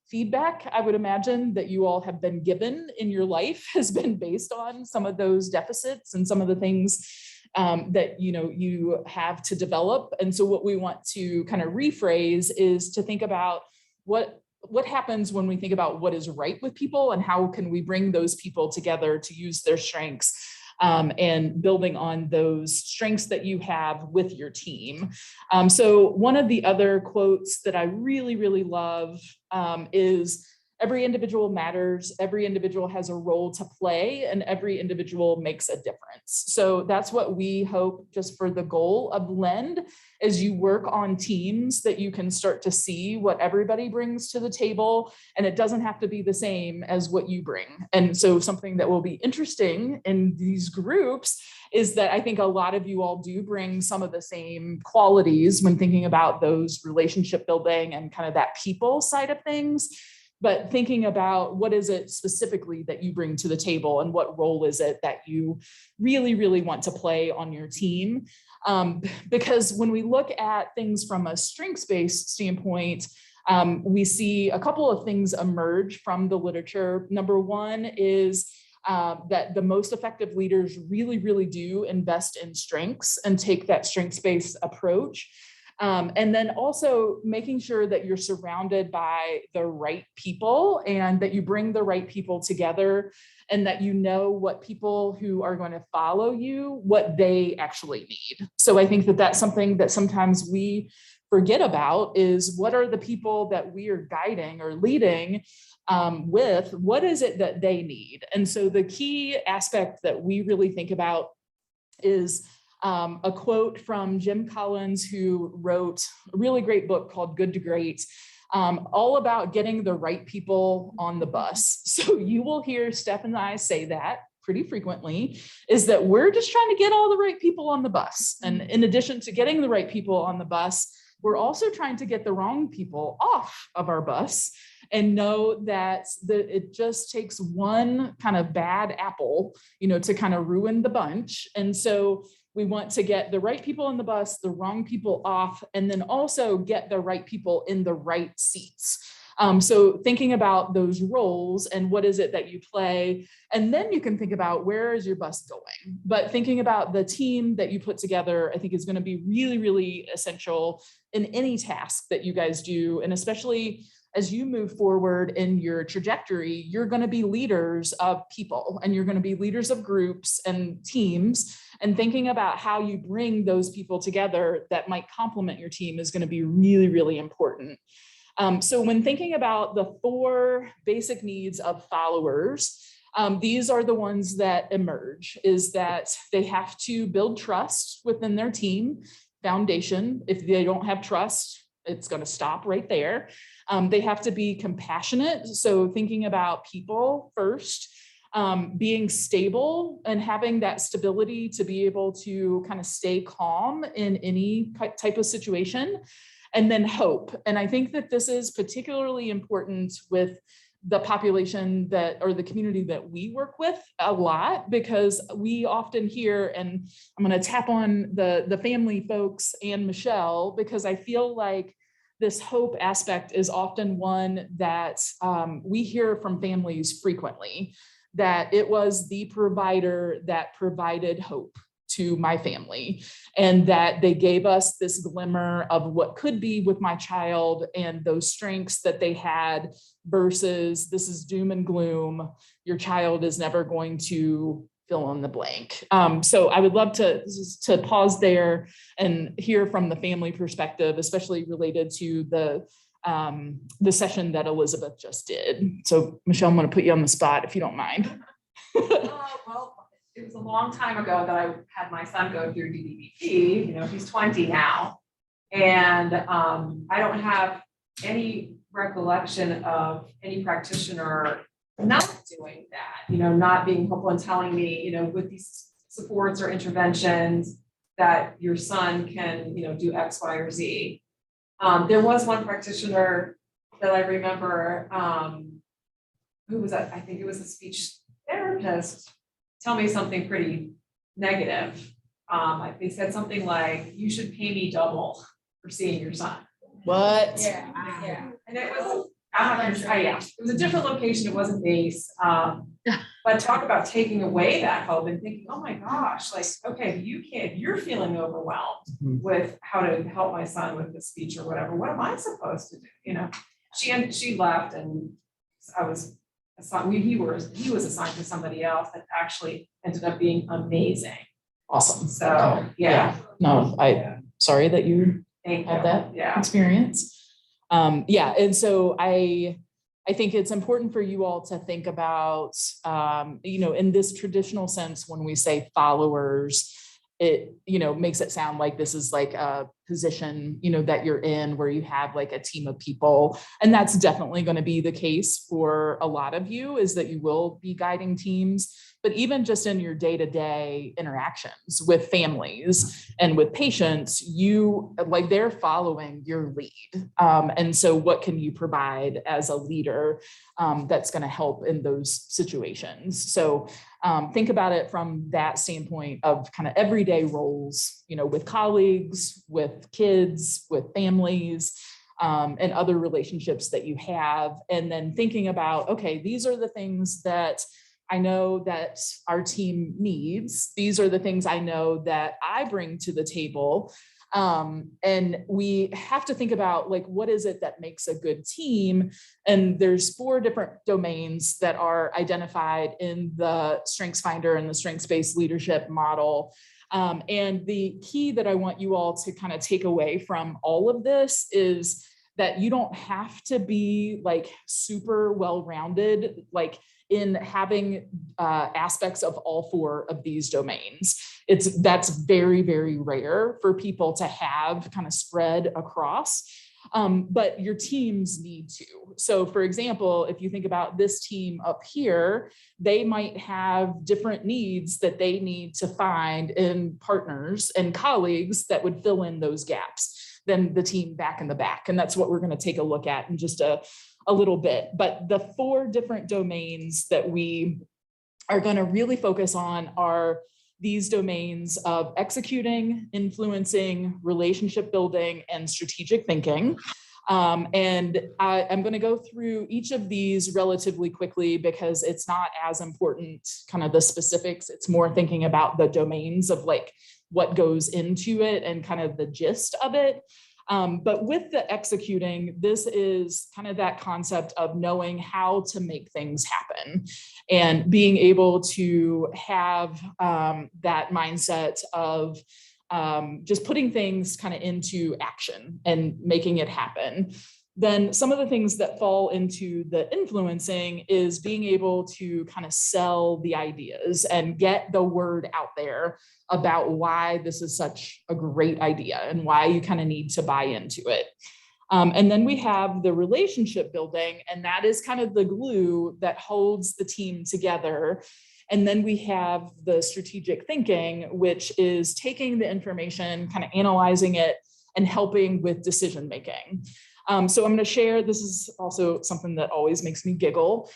feedback, I would imagine, that you all have been given in your life has been based on some of those deficits and some of the things that you have to develop. And so what we want to kind of rephrase is to think about what what happens when we think about what is right with people and how can we bring those people together to use their strengths, and building on those strengths that you have with your team. So one of the other quotes that I really, really love is, every individual matters, every individual has a role to play, and every individual makes a difference. So that's what we hope, just for the goal of Blend, as you work on teams, that you can start to see what everybody brings to the table, and it doesn't have to be the same as what you bring. And so something that will be interesting in these groups is that I think a lot of you all do bring some of the same qualities when thinking about those relationship building and kind of that people side of things. But thinking about what is it specifically that you bring to the table, and what role is it that you really, really want to play on your team. Because when we look at things from a strengths-based standpoint, we see a couple of things emerge from the literature. Number one is that the most effective leaders really, really do invest in strengths and take that strengths-based approach. And then also making sure that you're surrounded by the right people, and that you bring the right people together, and that you know what people who are going to follow you, what they actually need. So I think that that's something that sometimes we forget about, is what are the people that we are guiding or leading with, what is it that they need? And so the key aspect that we really think about is a quote from Jim Collins, who wrote a really great book called Good to Great, all about getting the right people on the bus. So you will hear Steph and I say that pretty frequently, is that we're just trying to get all the right people on the bus. And in addition to getting the right people on the bus, we're also trying to get the wrong people off of our bus, and know that it just takes one kind of bad apple, to kind of ruin the bunch. And so we want to get the right people on the bus, the wrong people off, and then also get the right people in the right seats. So thinking about those roles and what is it that you play, and then you can think about where is your bus going. But thinking about the team that you put together, I think is going to be really, really essential in any task that you guys do. And especially as you move forward in your trajectory, you're going to be leaders of people, and you're going to be leaders of groups and teams, and thinking about how you bring those people together that might complement your team is going to be really, really important. So when thinking about the 4 basic needs of followers, these are the ones that emerge, is that they have to build trust within their team foundation. If they don't have trust, it's going to stop right there. They have to be compassionate. So thinking about people first, being stable and having that stability to be able to kind of stay calm in any type of situation. And then hope. And I think that this is particularly important with the population or the community that we work with a lot, because we often hear, and I'm going to tap on the family folks and Michelle, because I feel like this hope aspect is often one that we hear from families frequently, that it was the provider that provided hope to my family, and that they gave us this glimmer of what could be with my child and those strengths that they had, versus this is doom and gloom. Your child is never going to fill in the blank. So I would love to pause there and hear from the family perspective, especially related to the session that Elizabeth just did. So Michelle, I'm going to put you on the spot if you don't mind. Well, it was a long time ago that I had my son go through DDBT. He's 20 now. And I don't have any recollection of any practitioner not doing that, not being helpful and telling me, with these supports or interventions that your son can, do X, Y, or Z. There was one practitioner that I remember, who was I think it was a speech therapist, tell me something pretty negative. They said something like, you should pay me double for seeing your son. What? Yeah. And it was, it was a different location. It wasn't base. But talk about taking away that hope and thinking, oh my gosh, like, okay, you're feeling overwhelmed with how to help my son with the speech or whatever. What am I supposed to do? She left and I was assigned, he was assigned to somebody else that actually ended up being amazing. Awesome. So, yeah. No, sorry that you Thank had you. that Yeah. experience. Yeah, and so I think it's important for you all to think about, in this traditional sense, when we say followers, it, makes it sound like this is like a position, that you're in where you have like a team of people. And that's definitely going to be the case for a lot of you, is that you will be guiding teams. But even just in your day-to-day interactions with families and with patients, they're following your lead. And so what can you provide as a leader that's going to help in those situations? So think about it from that standpoint of kind of everyday roles, with colleagues, with kids, with families, and other relationships that you have. And then thinking about, okay, these are the things that I know that our team needs. These are the things I know that I bring to the table. And we have to think about, like, what is it that makes a good team? And there's 4 different domains that are identified in the StrengthsFinder and the strengths-based leadership model. And the key that I want you all to kind of take away from all of this is that you don't have to be like super well-rounded, like in having aspects of all 4 of these domains. That's very, very rare for people to have kind of spread across, but your teams need to. So for example, if you think about this team up here, they might have different needs that they need to find in partners and colleagues that would fill in those gaps than the team back in the back. And that's what we're going to take a look at in just a little bit. But the 4 different domains that we are going to really focus on are these domains of executing, influencing, relationship building, and strategic thinking. And I'm going to go through each of these relatively quickly because it's not as important, kind of the specifics. It's more thinking about the domains of like what goes into it and kind of the gist of it. But with the executing, this is kind of that concept of knowing how to make things happen and being able to have that mindset of just putting things kind of into action and making it happen. Then some of the things that fall into the influencing is being able to kind of sell the ideas and get the word out there about why this is such a great idea and why you kind of need to buy into it. And then we have the relationship building, and that is kind of the glue that holds the team together. And then we have the strategic thinking, which is taking the information, kind of analyzing it and helping with decision making. So I'm going to share, this is also something that always makes me giggle.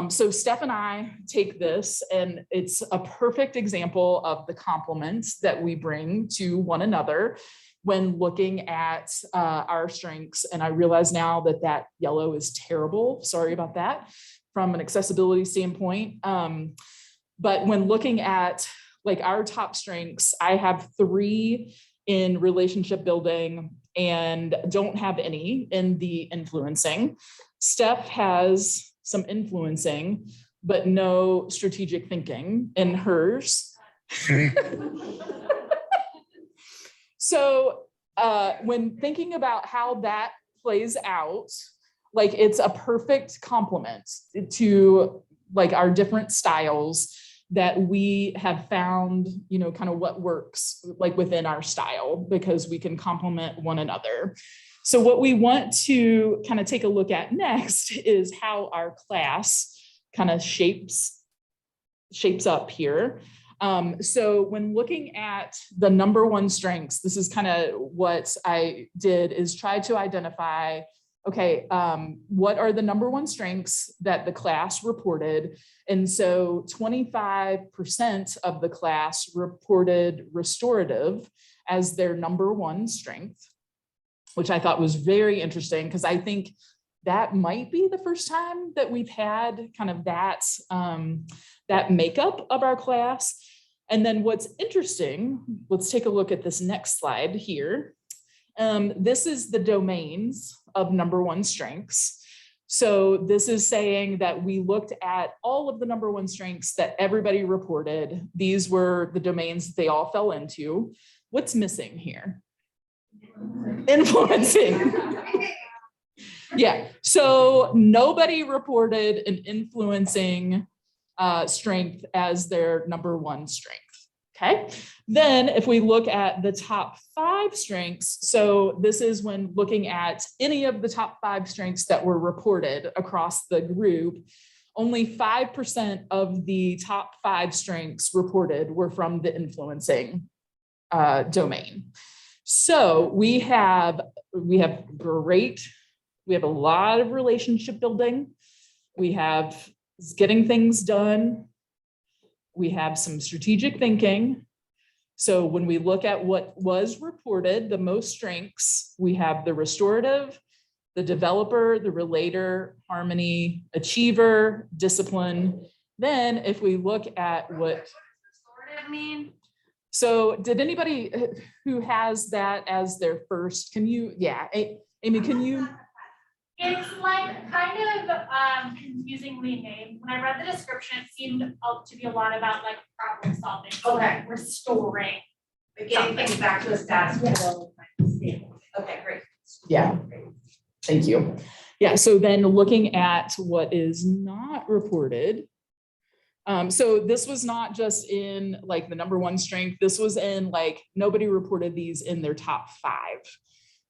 So Steph and I take this, and it's a perfect example of the compliments that we bring to one another when looking at our strengths. And I realize now that that yellow is terrible. Sorry about that from an accessibility standpoint. But when looking at like our top strengths, I have 3 in relationship building and don't have any in the influencing. Steph has some influencing, but no strategic thinking in hers. So when thinking about how that plays out, like it's a perfect complement to like our different styles that we have found, kind of what works like within our style, because we can complement one another. So what we want to kind of take a look at next is how our class kind of shapes up here. So when looking at the number 1 strengths, this is kind of what I did, is try to identify, okay, what are the number 1 strengths that the class reported? And so 25% of the class reported restorative as their number 1 strength, which I thought was very interesting, because I think that might be the first time that we've had kind of that, that makeup of our class. And then what's interesting, let's take a look at this next slide here. This is the domains of number 1 strengths. So this is saying that we looked at all of the number one strengths that everybody reported. These were the domains that they all fell into. What's missing here? Influencing. Yeah, so nobody reported an influencing strength as their number one strength. Okay, then if we look at the top 5 strengths, so this is when looking at any of the top 5 strengths that were reported across the group, only 5% of the top 5 strengths reported were from the influencing domain. So we have a lot of relationship building. We have getting things done. We have some strategic thinking. So when we look at what was reported, the most strengths, we have the restorative, the developer, the relator, harmony, achiever, discipline. Then if we look at what Restorative mean? So did anybody who has that as their first, can you, yeah, Amy, can you? It's like kind of confusingly named. When I read the description, it seemed to be a lot about like problem solving. So like restoring. But getting things back to a status quo. Okay, great. Yeah, thank you. Yeah, so then looking at what is not reported. So this was not just in like the number one strength, this was in like, nobody reported these in their top 5.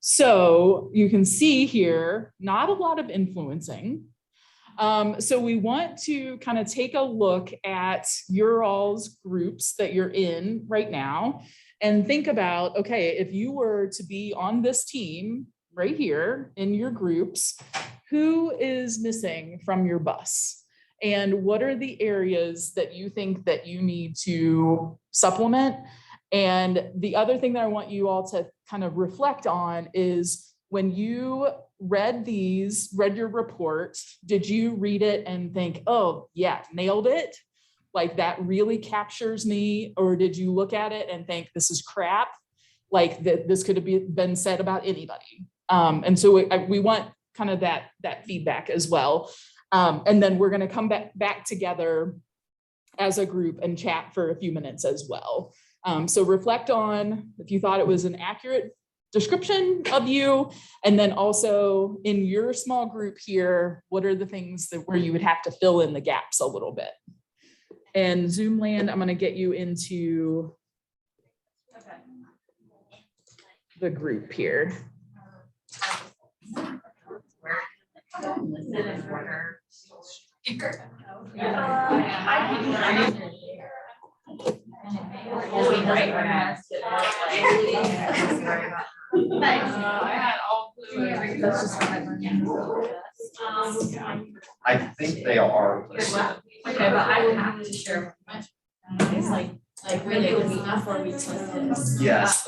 So you can see here, not a lot of influencing. So we want to kind of take a look at your all's groups that you're in right now and think about, okay, if you were to be on this team right here in your groups, who is missing from your bus? And what are the areas that you think that you need to supplement? And the other thing that I want you all to kind of reflect on is when you read your report, did you read it and think, oh yeah, nailed it? Like that really captures me? Or did you look at it and think this is crap? Like that this could have been said about anybody. And so we want kind of that feedback as well. And then we're going to come back together as a group and chat for a few minutes as well. So reflect on if you thought it was an accurate description of you, and then also in your small group here, what are the things where you would have to fill in the gaps a little bit? And Zoom land, I'm going to get you into the group here. I think they are listed. Okay, but I would have to share. It's like really would be before we took this. Yes.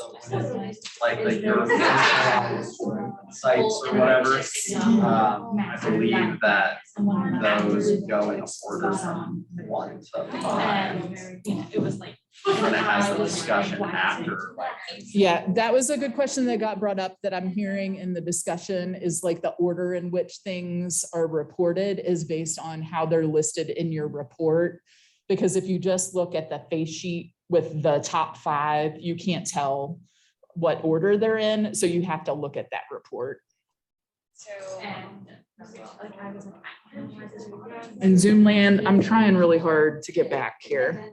Like the European sites or whatever. I believe that those go in order from 1 to 5. It was like. And it has the discussion after. Yeah, that was a good question that got brought up that I'm hearing in the discussion is like the order in which things are reported is based on how they're listed in your report. Because if you just look at the face sheet with the top 5, you can't tell what order they're in. So you have to look at that report. And Zoom land, I'm trying really hard to get back here.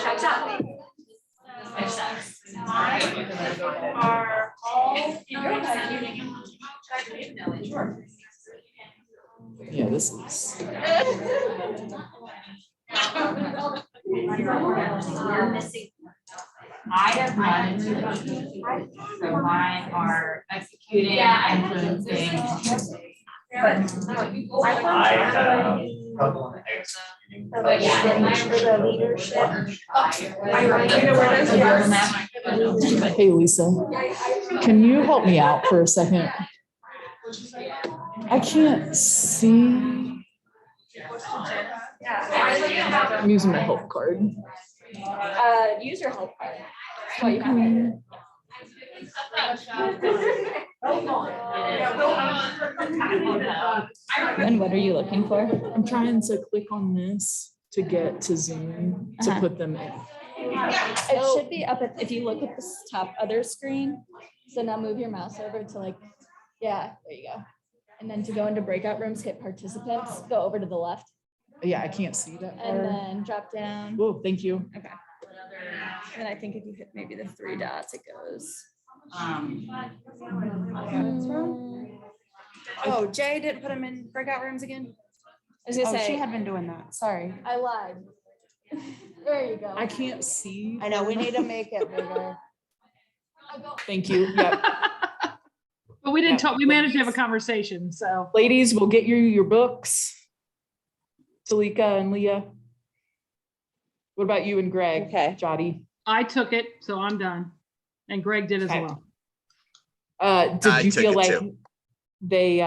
Checks out. Are all executing. Yeah, this is. I have mine, so mine are executing, influencing. But I have a couple of executing. But yeah, mine for the leadership. Hey, Lisa, can you help me out for a second? I can't see. I'm using my help card. Use your help card. Well, you have it. And what are you looking for? I'm trying to click on this to get to Zoom to Uh-huh. put them in. It should be up at, if you look at this top other screen. So now move your mouse over to like, yeah, there you go. And then to go into breakout rooms, hit participants, go over to the left Yeah, I can't see that and far. then drop down. Oh, thank you. Okay. And I think if you hit maybe the 3 dots, it goes. Oh, Jay didn't put them in breakout rooms again? I was gonna Oh, she say, had been doing that, sorry. I lied. There you go. I can't see. I know, we need to make it bigger. Thank you. Yep. But we didn't Yeah. talk, we managed to have a conversation, so. Ladies, we'll get you your books. Talika and Leah. What about you and Greg? Okay. Jotty. I took it, so I'm done. And Greg did as Okay. well. Did I you took feel it like too. they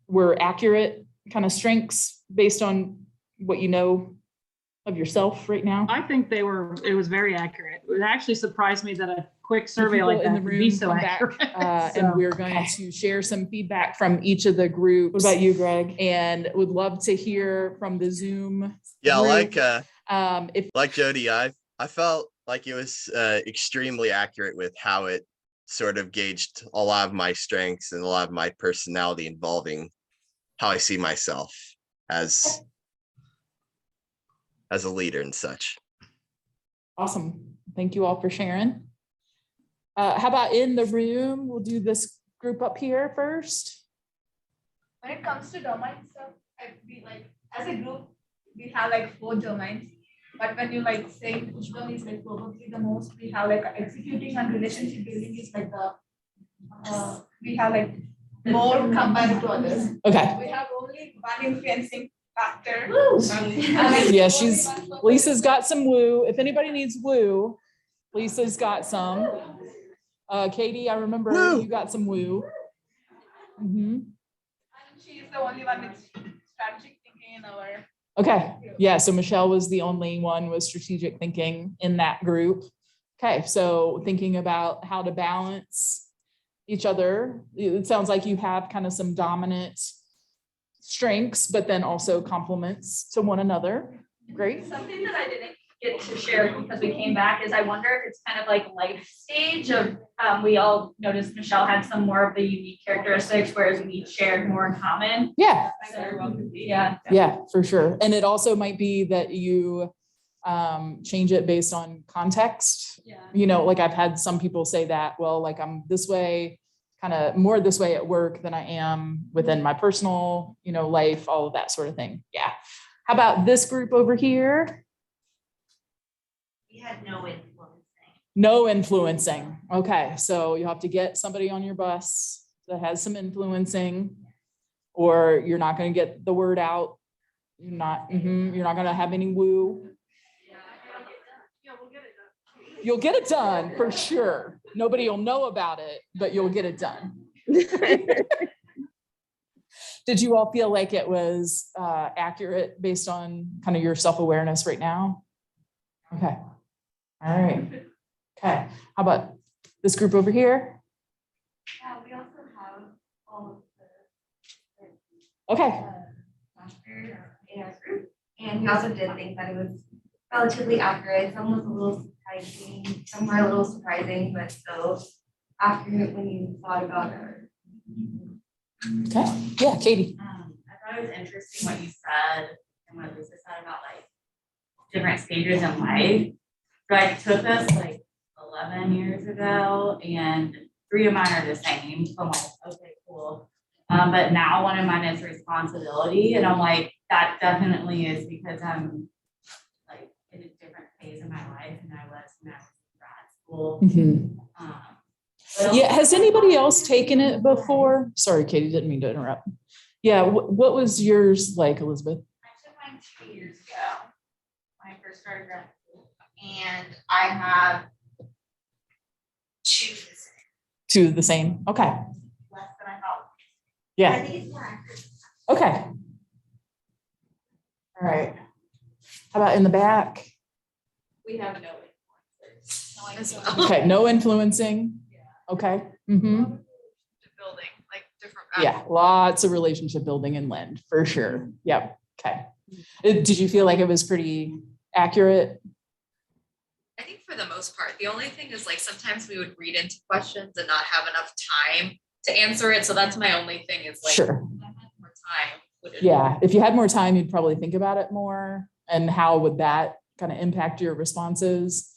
were accurate kind of strengths based on what you know of yourself right now? I think it was very accurate. It actually surprised me that a quick survey People like in that the would be room so come back, accurate. and So, we're going to share some feedback from each of the groups. What about you, Greg? And would love to hear from the Zoom. Yeah, group. like If like Jody, I felt like it was extremely accurate with how it sort of gauged a lot of my strengths and a lot of my personality involving how I see myself as a leader and such. awesome. Thank you all for sharing. How about in the room? We'll do this group up here first. When it comes to domain stuff, we like, as a group, we have like 4 domains. But when you like say which one is like probably the most, we have like executing and relationship building is like the, we have like more compared to others. Okay. We have only one influencing factor. Yeah, Lisa's got some woo. If anybody needs woo, Lisa's got some. Katie, I remember Woo. you got some woo. Mhm. And she's the only one with strategic thinking in our. Okay, yeah, so Michelle was the only one with strategic thinking in that group. Okay, so thinking about how to balance each other. It sounds like you have kind of some dominant strengths, but then also complements to one another. Great. Something that I didn't get to share because we came back is I wonder if it's kind of like life stage of, we all noticed Michelle had some more of the unique characteristics, whereas we shared more in common. Yeah. Yeah. Yeah, for sure. And it also might be that you change it based on context. Yeah. You know, like I've had some people say that, well, like I'm this way, kind of more this way at work than I am within my personal, life, all of that sort of thing. Yeah. How about this group over here? We had no influencing. No influencing. Okay, so you have to get somebody on your bus that has some influencing, or you're not going to get the word out. You're not going to have any woo. You'll get it done for sure. Nobody will know about it, but you'll get it done. Did you all feel like it was accurate based on kind of your self-awareness right now? Okay. All right. Okay. How about this group over here? Yeah, we also have all of Okay. factors in our group. And we also did think that it was relatively accurate. Some was a little surprising, some were a little surprising, but still accurate when you thought about it. Okay. Yeah, Katie. I thought it was interesting what you said and what Lisa said about like different stages in life. Right, took us like 11 years ago, and 3 of mine are the same. So I'm like, okay, cool. But now one of mine is responsibility, and I'm like, that definitely is because I'm like in a different phase of my life than I was when I was in grad school. Yeah. Has anybody else taken it before? Sorry, Katie, didn't mean to interrupt. Yeah. What was yours like, Elizabeth? I took mine 2 years ago when I first started grad school, and I have 2 the same, Two of the same. Okay. less than I thought. Yeah. I think it's more accurate. Okay. All right. How about in the back? We have no influencers. as well. Okay, no influencing. Okay. Mm-hmm. Building, like different. Yeah, lots of relationship building in Lind, for sure. Yep, okay. Did you feel like it was pretty accurate? I think for the most part, the only thing is like sometimes we would read into questions and not have enough time to answer it. So that's my only thing is like. Sure. More time. would it- Yeah, if you had more time, you'd probably think about it more. And how would that kind of impact your responses?